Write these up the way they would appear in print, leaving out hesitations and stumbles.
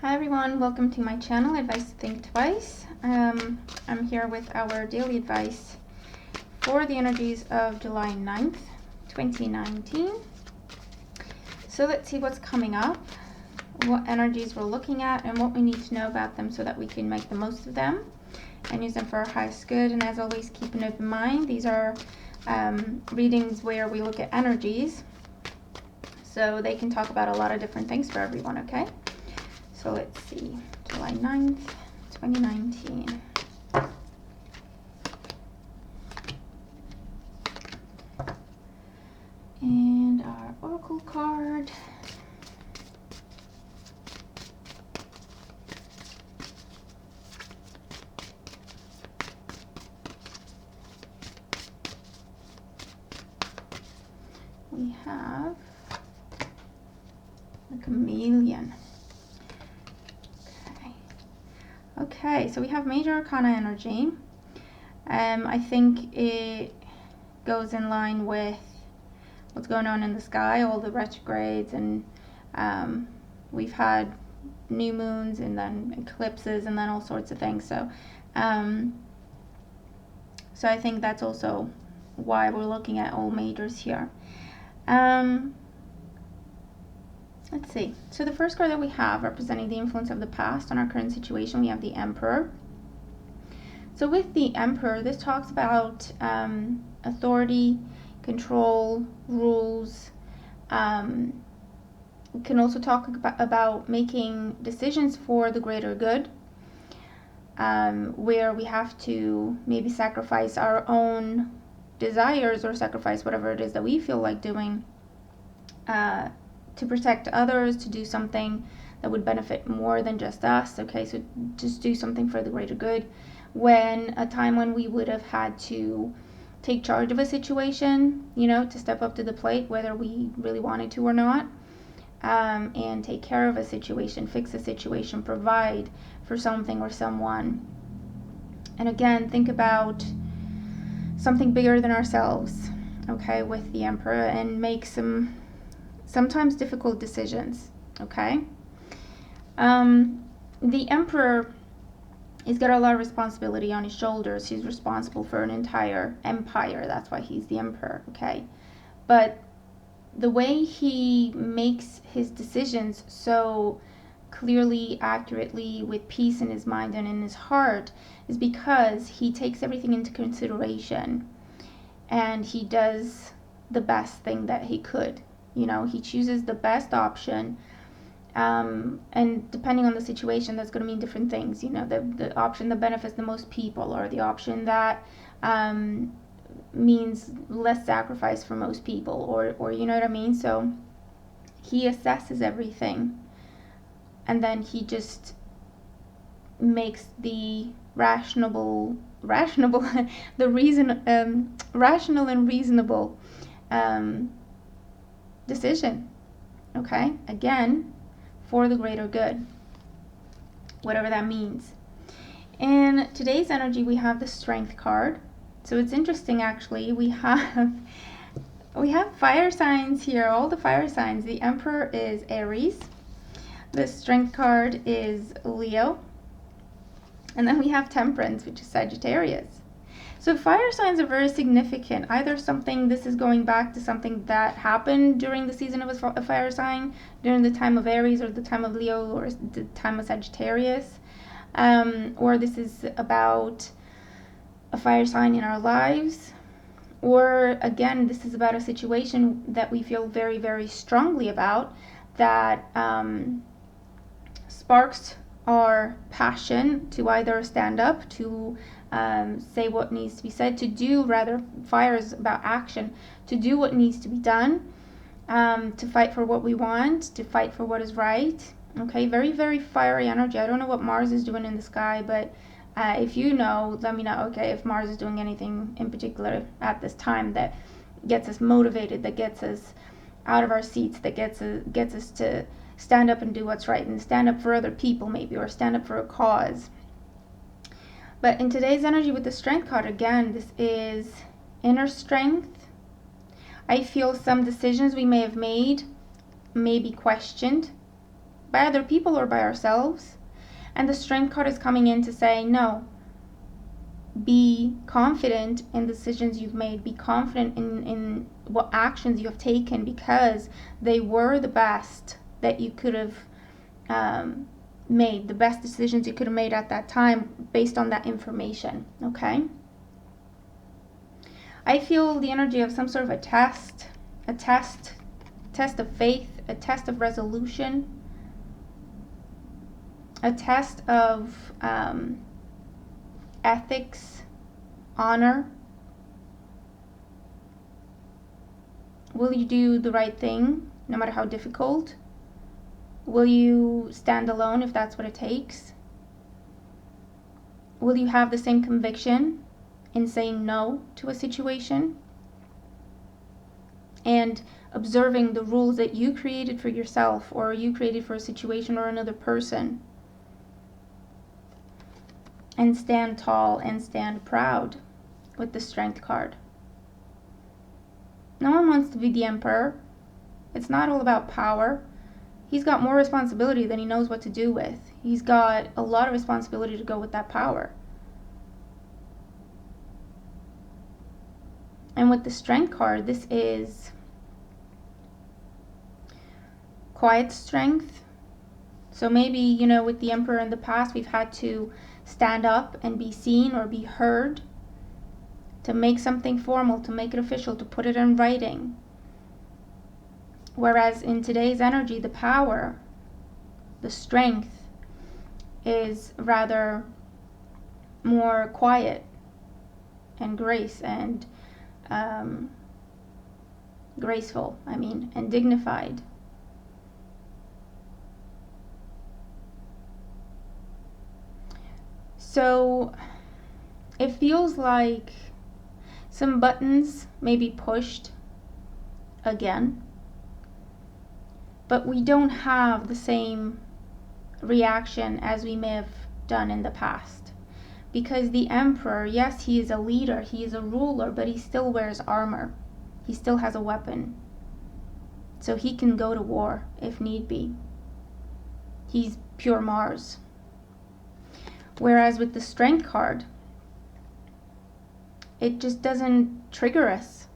Hi everyone, welcome to my channel, Advice to Think Twice. I'm here with our daily advice for the energies of July 9th, 2019. So let's see what's coming up, what energies we're looking at, and what we need to know about them so that we can make the most of them and use them for our highest good. And as always, keep an open mind. These are readings where we look at energies, so they can talk about a lot of different things for everyone, okay? So let's see, July 9th, 2019. And our oracle card. We have the chameleon. Okay, so we have major arcana energy. I think it goes in line with what's going on in the sky, all the retrogrades, and we've had new moons and then eclipses and then all sorts of things. So I think that's also why we're looking at all majors here. Let's see. So the first card that we have representing the influence of the past on our current situation, we have the Emperor. So with the Emperor, this talks about authority, control, rules. We can also talk about making decisions for the greater good, where we have to maybe sacrifice our own desires or sacrifice whatever it is that we feel like doing to protect others, to do something that would benefit more than just us. Okay, so just do something for the greater good. When a time when we would have had to take charge of a situation, to step up to the plate, whether we really wanted to or not, and take care of a situation, fix a situation, provide for something or someone. And again, think about something bigger than ourselves, okay, with the Emperor, and make some sometimes difficult decisions, okay? The Emperor, he's got a lot of responsibility on his shoulders. He's responsible for an entire empire. That's why he's the Emperor, okay? But the way he makes his decisions so clearly, accurately, with peace in his mind and in his heart is because he takes everything into consideration and he does the best thing that he could. He chooses the best option, and depending on the situation, that's going to mean different things. The option that benefits the most people, or the option that means less sacrifice for most people, or you know what I mean? So he assesses everything, and then he just makes the rational and reasonable decision, okay? Again, for the greater good, whatever that means. In today's energy, we have the Strength card. So it's interesting, actually. We have fire signs here, all the fire signs. The Emperor is Aries. The Strength card is Leo. And then we have Temperance, which is Sagittarius. So fire signs are very significant. Either this is going back to something that happened during the season of a fire sign, during the time of Aries, or the time of Leo, or the time of Sagittarius. Or this is about a fire sign in our lives. Or again, this is about a situation that we feel very, very strongly about, that sparks our passion to either stand up, to say what needs to be said, to do, rather, fire is about action, to do what needs to be done, to fight for what we want, to fight for what is right. Okay, very, very fiery energy. I don't know what Mars is doing in the sky, but if you know, let me know, okay, if Mars is doing anything in particular at this time that gets us motivated, that gets us out of our seats, that gets us to stand up and do what's right, and stand up for other people maybe, or stand up for a cause. But in today's energy with the Strength card, again, this is inner strength. I feel some decisions we may have made may be questioned, by other people or by ourselves. And the Strength card is coming in to say, no, be confident in the decisions you've made. Be confident in what actions you have taken, because they were the best that you could have made, the best decisions you could have made at that time based on that information. Okay? I feel the energy of some sort of a test of faith, a test of resolution, a test of ethics, honor. Will you do the right thing, no matter how difficult? Will you stand alone if that's what it takes? Will you have the same conviction in saying no to a situation? And observing the rules that you created for yourself, or you created for a situation or another person. And stand tall and stand proud with the Strength card. No one wants to be the Emperor. It's not all about power. He's got more responsibility than he knows what to do with. He's got a lot of responsibility to go with that power. And with the Strength card, this is quiet strength. So maybe, with the Emperor in the past, we've had to stand up and be seen or be heard, to make something formal, to make it official, to put it in writing. Whereas in today's energy, the power, the strength, is rather more quiet and graceful, and dignified. So it feels like some buttons may be pushed again, but we don't have the same reaction as we may have done in the past. Because the Emperor, yes, he is a leader, he is a ruler, but he still wears armor. He still has a weapon. So he can go to war if need be. He's pure Mars. Whereas with the Strength card, it just doesn't trigger us.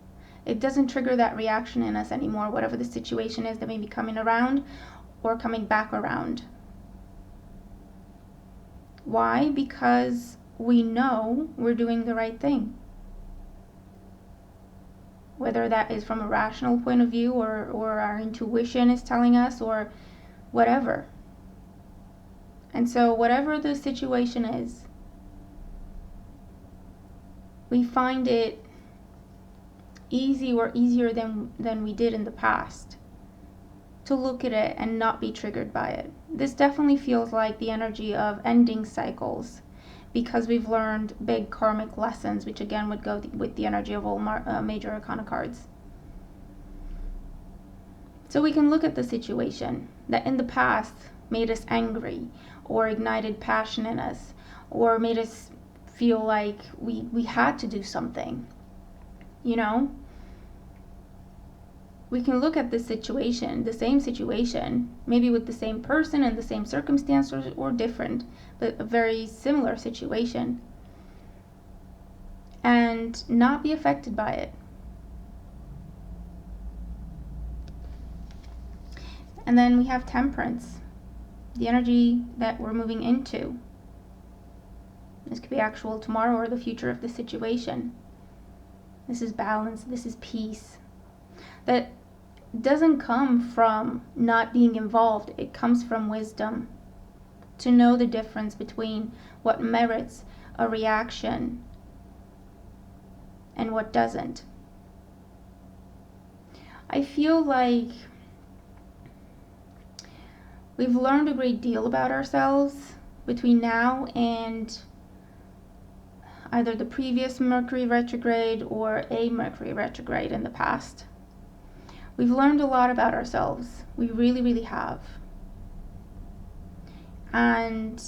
It doesn't trigger that reaction in us anymore, whatever the situation is that may be coming around or coming back around. Why? Because we know we're doing the right thing. Whether that is from a rational point of view, or our intuition is telling us, or whatever. And so whatever the situation is, we find it easier than we did in the past to look at it and not be triggered by it. This definitely feels like the energy of ending cycles, because we've learned big karmic lessons, which again would go with the energy of all major arcana cards. So we can look at the situation that in the past made us angry, or ignited passion in us, or made us feel like we had to do something. We can look at this situation, the same situation, maybe with the same person and the same circumstances, or different, but a very similar situation, and not be affected by it. And then we have Temperance, the energy that we're moving into. This could be actual tomorrow or the future of the situation. This is balance, this is peace. That doesn't come from not being involved, it comes from wisdom. To know the difference between what merits a reaction and what doesn't. I feel like we've learned a great deal about ourselves between now and either the previous Mercury retrograde or a Mercury retrograde in the past. We've learned a lot about ourselves. We really, really have. And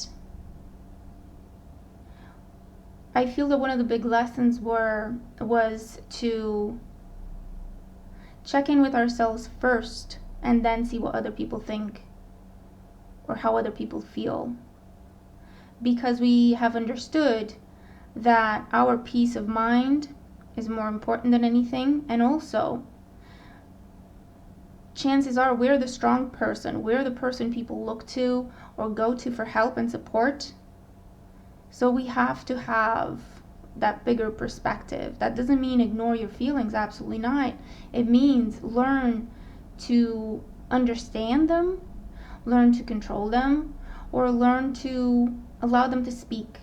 I feel that one of the big lessons was to check in with ourselves first and then see what other people think. or how other people feel, because we have understood that our peace of mind is more important than anything. And also, chances are we're the strong person, we're the person people look to or go to for help and support. So we have to have that bigger perspective. That doesn't mean ignore your feelings, absolutely not. It means learn to understand them, learn to control them, or learn to allow them to speak.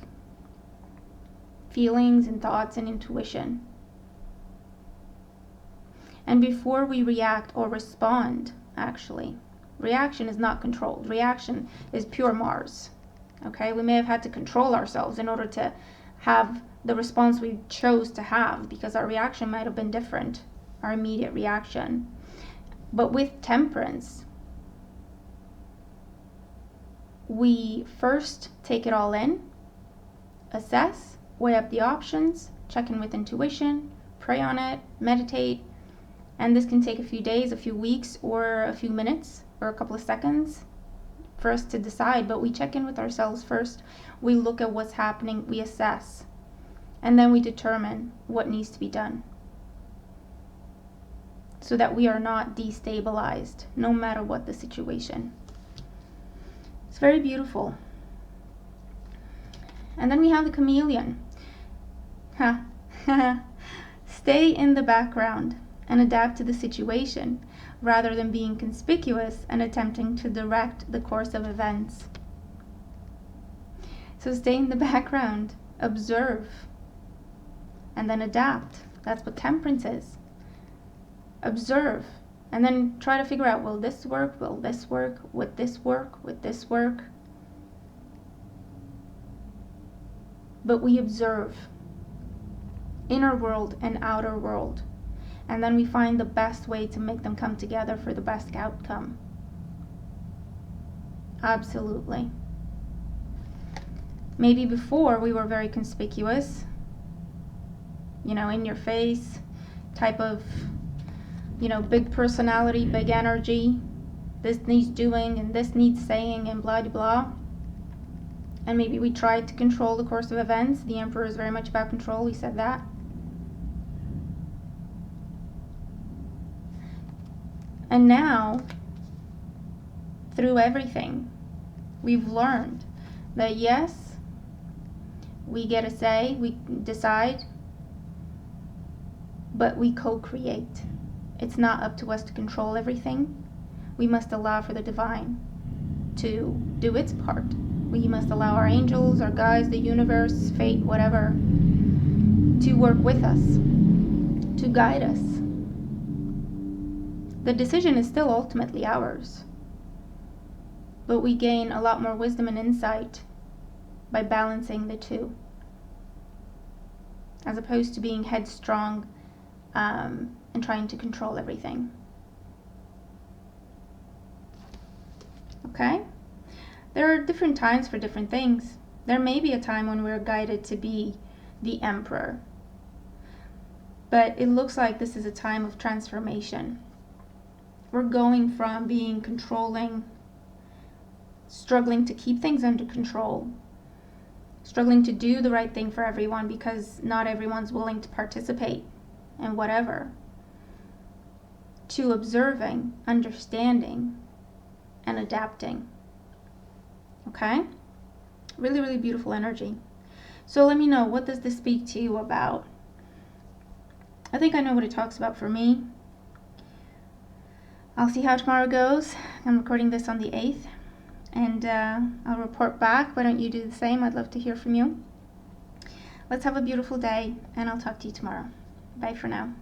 Feelings and thoughts and intuition. And before we react or respond, actually, reaction is not controlled. Reaction is pure Mars. Okay, we may have had to control ourselves in order to have the response we chose to have, because our reaction might have been different, our immediate reaction. But with temperance, we first take it all in, assess, weigh up the options, check in with intuition, pray on it, meditate, and this can take a few days, a few weeks, or a few minutes, or a couple of seconds for us to decide. But we check in with ourselves first, we look at what's happening, we assess, and then we determine what needs to be done so that we are not destabilized no matter what the situation. It's very beautiful. And then we have the chameleon. Stay in the background and adapt to the situation rather than being conspicuous and attempting to direct the course of events. So stay in the background, observe, and then adapt. That's what temperance is. Observe, and then try to figure out, will this work? Will this work? Would this work? Would this work? But we observe inner world and outer world, and then we find the best way to make them come together for the best outcome. Absolutely. Maybe before we were very conspicuous, in your face type of, big personality, big energy, this needs doing and this needs saying and blah, blah, blah. And maybe we tried to control the course of events. The Emperor is very much about control, we said that. And now, through everything, we've learned that yes, we get a say, we decide, but we co-create. It's not up to us to control everything. We must allow for the divine to do its part. We must allow our angels, our guides, the universe, fate, whatever, to work with us, to guide us. The decision is still ultimately ours, but we gain a lot more wisdom and insight by balancing the two, as opposed to being headstrong and trying to control everything. Okay? There are different times for different things. There may be a time when we're guided to be the Emperor, but it looks like this is a time of transformation. We're going from being controlling, struggling to keep things under control, struggling to do the right thing for everyone because not everyone's willing to participate in whatever, to observing, understanding, and adapting. Okay? Really, really beautiful energy. So let me know, what does this speak to you about? I think I know what it talks about for me. I'll see how tomorrow goes. I'm recording this on the 8th, and I'll report back. Why don't you do the same? I'd love to hear from you. Let's have a beautiful day, and I'll talk to you tomorrow. Bye for now.